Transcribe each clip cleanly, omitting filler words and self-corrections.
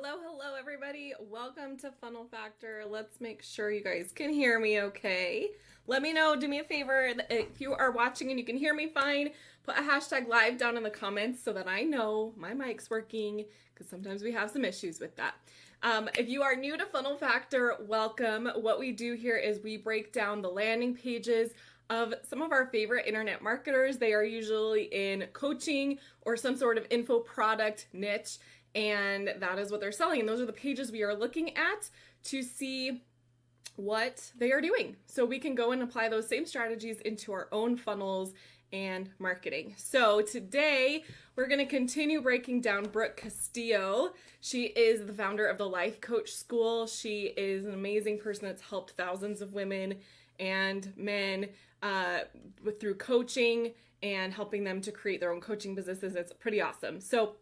Hello everybody. Welcome to Funnel Factor. Let's make sure you guys can hear me okay. Let me know, do me a favor, if you are watching and you can hear me fine, put a hashtag live down in the comments so that I know my mic's working, because sometimes we have some issues with that. If you are new to Funnel Factor, welcome. What we do here is we break down the landing pages of some of our favorite internet marketers. They are usually in coaching or some sort of info product niche, and that is what they're selling. And those are the pages we are looking at to see what they are doing. So we can go and apply those same strategies into our own funnels and marketing. So today we're going to continue breaking down Brooke Castillo. She is the founder of the Life Coach School. She is an amazing person that's helped thousands of women and men through coaching and helping them to create their own coaching businesses. It's pretty awesome. So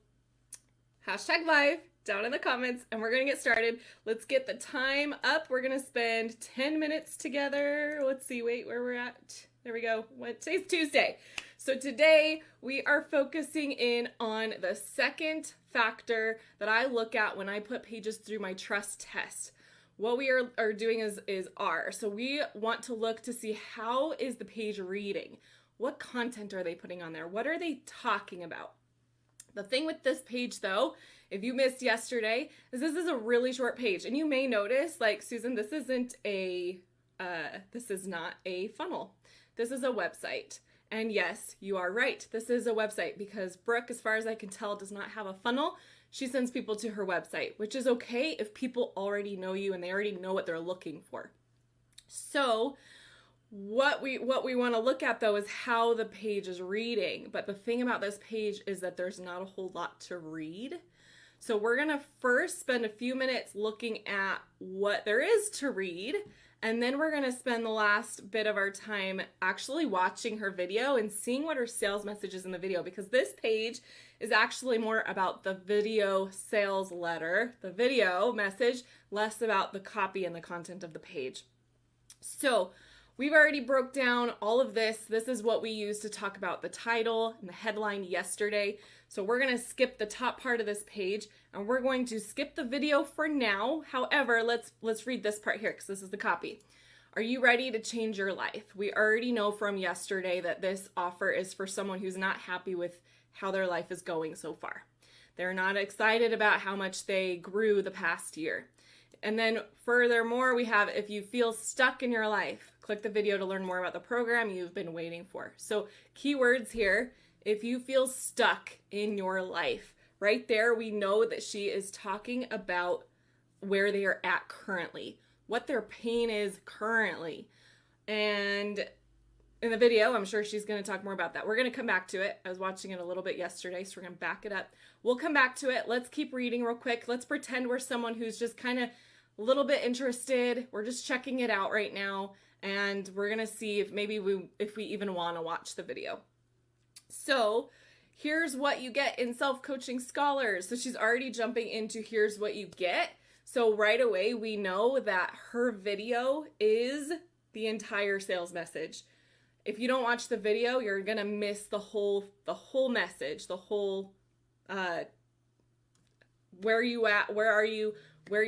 hashtag live down in the comments, and we're going to get started. Let's get the time up. We're going to spend 10 minutes together. Let's see, wait, where we're at. There we go. Today's Tuesday. So today we are focusing in on the second factor that I look at when I put pages through my T.R.U.S.T test. What we are doing is R. So we want to look to see how is the page reading? What content are they putting on there? What are they talking about? The thing with this page though, if you missed yesterday, is this is a really short page. And you may notice, like, Susan, this is not a funnel. This is a website. And yes, you are right. This is a website because Brooke, as far as I can tell, does not have a funnel. She sends people to her website, which is okay if people already know you and they already know what they're looking for. So what we want to look at though is how the page is reading. But the thing about this page is that there's not a whole lot to read. So we're going to first spend a few minutes looking at what there is to read. And then we're going to spend the last bit of our time actually watching her video and seeing what her sales message is in the video, because this page is actually more about the video sales letter, the video message, less about the copy and the content of the page. So we've already broke down all of this. This is what we used to talk about the title and the headline yesterday. So we're going to skip the top part of this page and we're going to skip the video for now. However, let's read this part here because this is the copy. Are you ready to change your life? We already know from yesterday that this offer is for someone who's not happy with how their life is going so far. They're not excited about how much they grew the past year. And then furthermore, we have, if you feel stuck in your life, click the video to learn more about the program you've been waiting for. So keywords here, if you feel stuck in your life, right there, we know that she is talking about where they are at currently, what their pain is currently. And in the video, I'm sure she's going to talk more about that. We're going to come back to it. I was watching it a little bit yesterday, so we're going to back it up. We'll come back to it. Let's keep reading real quick. Let's pretend we're someone who's just kind of a little bit interested. We're just checking it out right now, and we're going to see if maybe if we even want to watch the video. So here's what you get in Self-Coaching Scholars. So she's already jumping into here's what you get. So right away, we know that her video is the entire sales message. If you don't watch the video, you're going to miss the whole message, the whole, where you at, where are you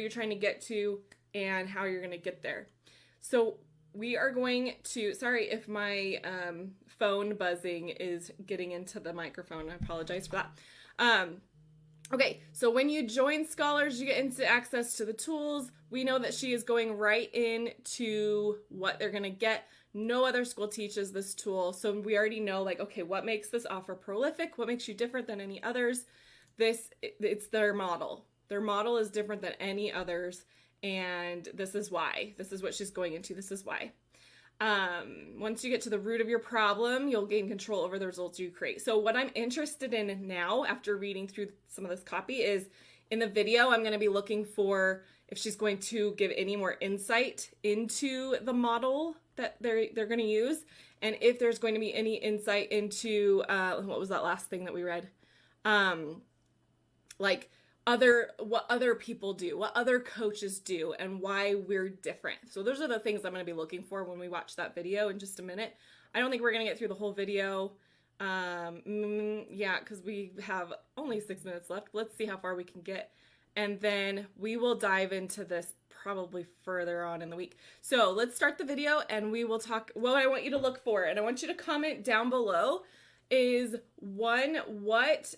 trying to get to, and how you're going to get there. So we are going to, sorry if my phone buzzing is getting into the microphone. I apologize for that. Okay, so when you join Scholars, you get instant access to the tools. We know that she is going right into what they're going to get. No other school teaches this tool, so we already know, like, okay, what makes this offer prolific? What makes you different than any others? It's their model. Their model is different than any others, and this is why. This is what she's going into. This is why. Once you get to the root of your problem, you'll gain control over the results you create. So what I'm interested in now, after reading through some of this copy, is in the video, I'm going to be looking for if she's going to give any more insight into the model that they're going to use, and if there's going to be any insight into what was that last thing that we read, like what other people do, what other coaches do, and why we're different. So those are the things I'm going to be looking for when we watch that video in just a minute. I don't think we're going to get through the whole video. Yeah, because we have only 6 minutes left. Let's see how far we can get. And then we will dive into this probably further on in the week. So let's start the video and we will talk what I want you to look for. And I want you to comment down below is one, what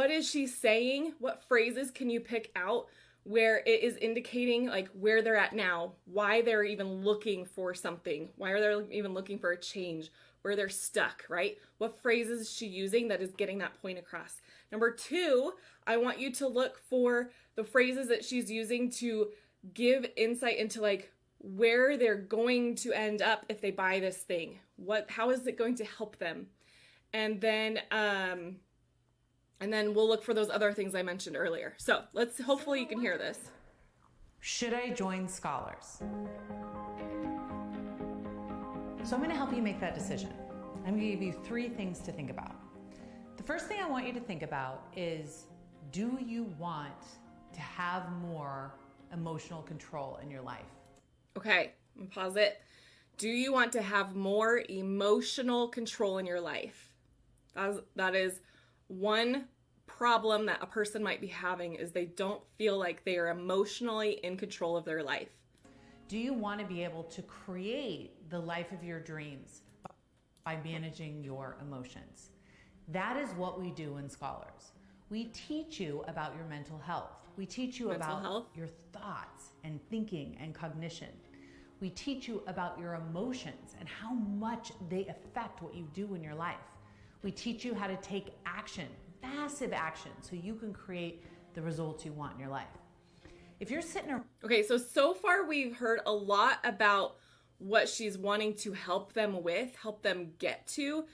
is she saying? What phrases can you pick out where it is indicating like where they're at now, why they're even looking for something, why are they even looking for a change, where they're stuck, right? What phrases is she using that is getting that point across? Number two, I want you to look for the phrases that she's using to give insight into like where they're going to end up if they buy this thing. How is it going to help them? And then we'll look for those other things I mentioned earlier. So hopefully you can hear this. Should I join Scholars? So I'm going to help you make that decision. I'm going to give you 3 things to think about. The first thing I want you to think about is, do you want to have more emotional control in your life? Okay, I'm gonna pause it. Do you want to have more emotional control in your life? That is one problem that a person might be having, is they don't feel like they are emotionally in control of their life. Do you want to be able to create the life of your dreams by managing your emotions? That is what we do in Scholars. We teach you about your mental health. We teach you about your thoughts and thinking and cognition. We teach you about your emotions and how much they affect what you do in your life. We teach you how to take action, massive action, so you can create the results you want in your life. If you're sitting around... Okay, so far we've heard a lot about what she's wanting to help them with, help them get to.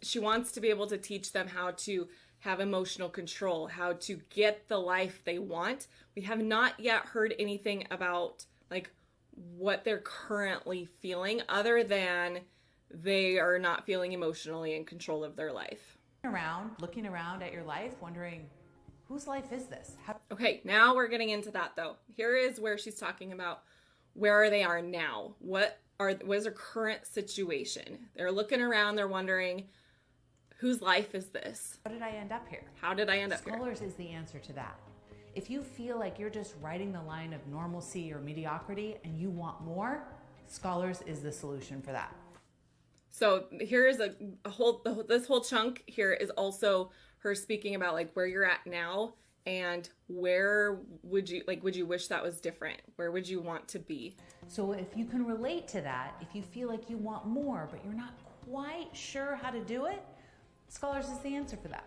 She wants to be able to teach them how to have emotional control, how to get the life they want. We have not yet heard anything about like what they're currently feeling, other than they are not feeling emotionally in control of their life. Looking around at your life, wondering, whose life is this? Okay, now we're getting into that though. Here is where she's talking about where they are now. What is their current situation? They're looking around, they're wondering, whose life is this? How did I end up here? How did I end up here? Scholars is the answer to that. If you feel like you're just riding the line of normalcy or mediocrity and you want more, Scholars is the solution for that. So here is this whole chunk here is also her speaking about like where you're at now and where would you wish that was different? Where would you want to be? So if you can relate to that, if you feel like you want more, but you're not quite sure how to do it, Scholars is the answer for that.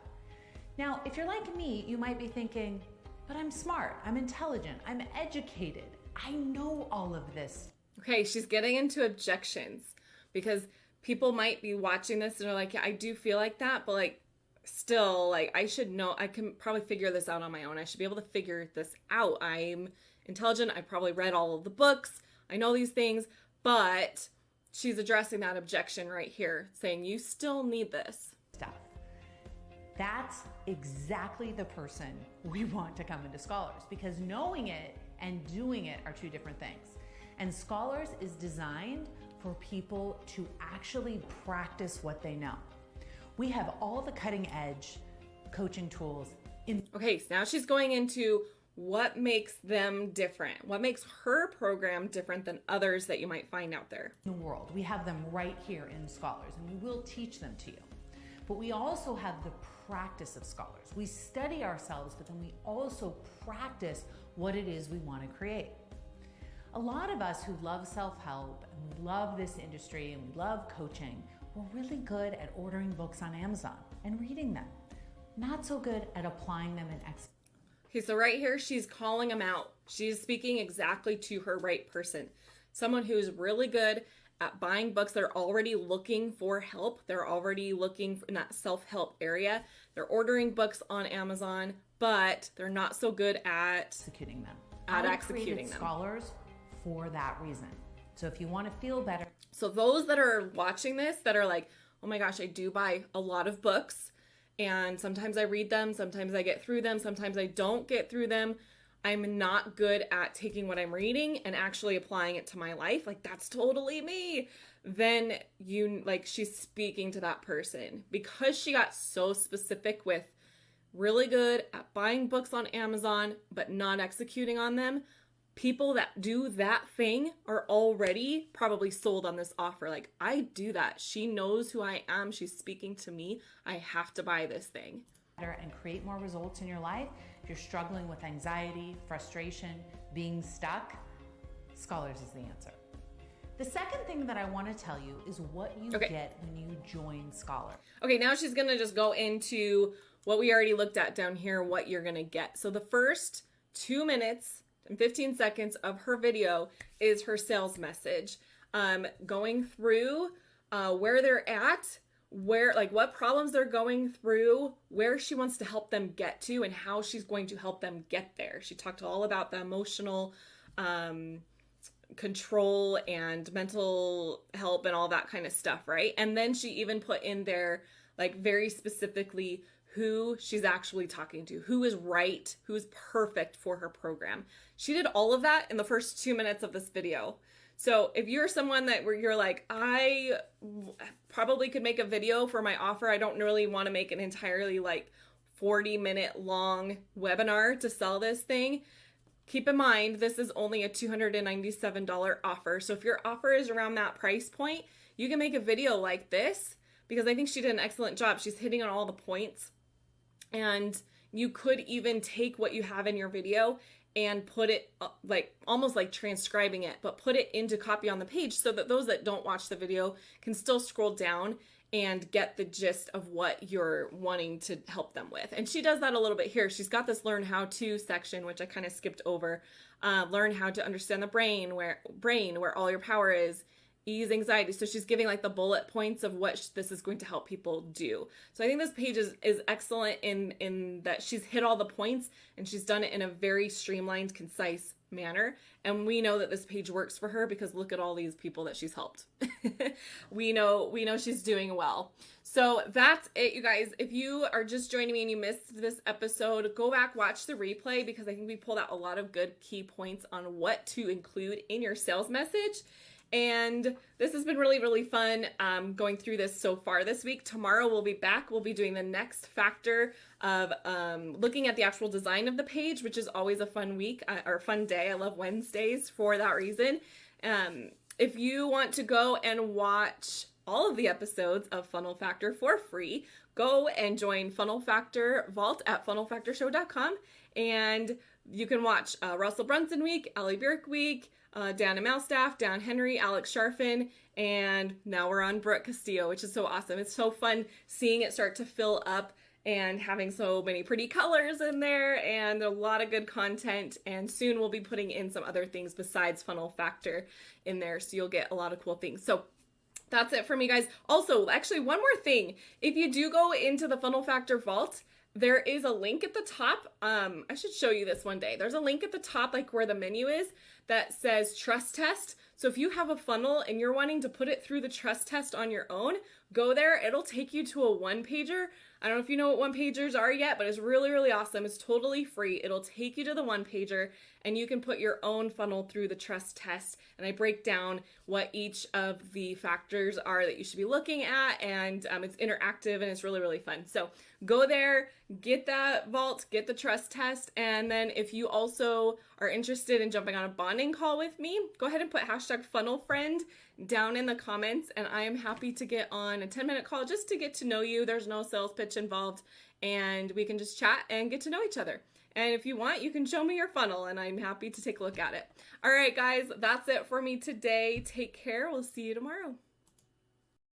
Now, if you're like me, you might be thinking, but I'm smart, I'm intelligent, I'm educated, I know all of this. Okay, she's getting into objections because people might be watching this and are like, yeah, I do feel like that, but like still, like I should know, I can probably figure this out on my own. I should be able to figure this out. I'm intelligent. I probably read all of the books. I know these things, but she's addressing that objection right here, saying you still need this stuff. That's exactly the person we want to come into Scholars, because knowing it and doing it are 2 different things. And Scholars is designed for people to actually practice what they know. We have all the cutting edge coaching tools Okay, so now she's going into what makes them different. What makes her program different than others that you might find out there in the world. We have them right here in Scholars, and we will teach them to you. But we also have the practice of Scholars. We study ourselves, but then we also practice what it is we want to create. A lot of us who love self-help and we love this industry and we love coaching, we're really good at ordering books on Amazon and reading them. Not so good at applying them in Okay, so right here, she's calling them out. She's speaking exactly to her right person. Someone who's really good at buying books. They're already looking for help. They're already looking in that self-help area. They're ordering books on Amazon, but they're not so good at executing them. Executing them. Scholars for that reason. So if you want to feel better. So those that are watching this that are like, oh my gosh, I do buy a lot of books and sometimes I read them, sometimes I get through them, sometimes I don't get through them. I'm not good at taking what I'm reading and actually applying it to my life. Like that's totally me. Then she's speaking to that person because she got so specific with really good at buying books on Amazon, but not executing on them. People that do that thing are already probably sold on this offer. Like, I do that. She knows who I am. She's speaking to me. I have to buy this thing. And create more results in your life. If you're struggling with anxiety, frustration, being stuck, Scholars is the answer. The second thing that I want to tell you is what you get when you join Scholars. Okay, now she's going to just go into what we already looked at down here, what you're going to get. So the first 2 minutes and 15 seconds of her video is her sales message, going through where they're at, where, like, what problems they're going through, where she wants to help them get to, and how she's going to help them get there. She talked all about the emotional control and mental help and all that kind of stuff, right? And then she even put in there, like, very specifically who she's actually talking to, who is right, who's perfect for her program. She did all of that in the first 2 minutes of this video. So if you're someone that where you're like, I probably could make a video for my offer, I don't really want to make an entirely like 40-minute long webinar to sell this thing, keep in mind, this is only a $297 offer. So if your offer is around that price point, you can make a video like this, because I think she did an excellent job. She's hitting on all the points. And you could even take what you have in your video and put it like almost like transcribing it, but put it into copy on the page so that those that don't watch the video can still scroll down and get the gist of what you're wanting to help them with. And she does that a little bit here. She's got this learn how to section, which I kind of skipped over. Learn how to understand the brain, where all your power is. Ease anxiety. So she's giving like the bullet points of what this is going to help people do. So I think this page is excellent in that she's hit all the points and she's done it in a very streamlined, concise manner. And we know that this page works for her because look at all these people that she's helped. we know she's doing well. So that's it, you guys. If you are just joining me and you missed this episode, go back, watch the replay, because I think we pulled out a lot of good key points on what to include in your sales message. And this has been really, really fun going through this so far this week. Tomorrow we'll be back. We'll be doing the next factor of looking at the actual design of the page, which is always a fun week or fun day. I love Wednesdays for that reason. If you want to go and watch all of the episodes of Funnel Factor for free, go and join Funnel Factor Vault at funnelfactorshow.com. And you can watch Russell Brunson Week, Allie Bjork Week, Dan Amalstaff, Dan Henry, Alex Sharfin, and now we're on Brooke Castillo, which is so awesome. It's so fun seeing it start to fill up and having so many pretty colors in there and a lot of good content. And soon we'll be putting in some other things besides Funnel Factor in there, so you'll get a lot of cool things. So that's it for me, guys. Also, actually, one more thing. If you do go into the Funnel Factor Vault, there is a link at the top. I should show you this one day. There's a link at the top, like where the menu is, that says Trust Test. So if you have a funnel and you're wanting to put it through the Trust Test on your own, go there. It'll take you to a one-pager. I don't know if you know what one-pagers are yet, but it's really, really awesome. It's totally free. It'll take you to the one-pager, and you can put your own funnel through the Trust Test. And I break down what each of the factors are that you should be looking at, and it's interactive, and it's really, really fun. So go there, get that vault, get the Trust Test, and then if you also are interested in jumping on a bonding call with me, go ahead and put #funnelfriend down in the comments, and I am happy to get on a 10-minute call just to get to know you. There's no sales pitch involved, and we can just chat and get to know each other. And if you want, you can show me your funnel, and I'm happy to take a look at it. All right, guys, that's it for me today. Take care. We'll see you tomorrow.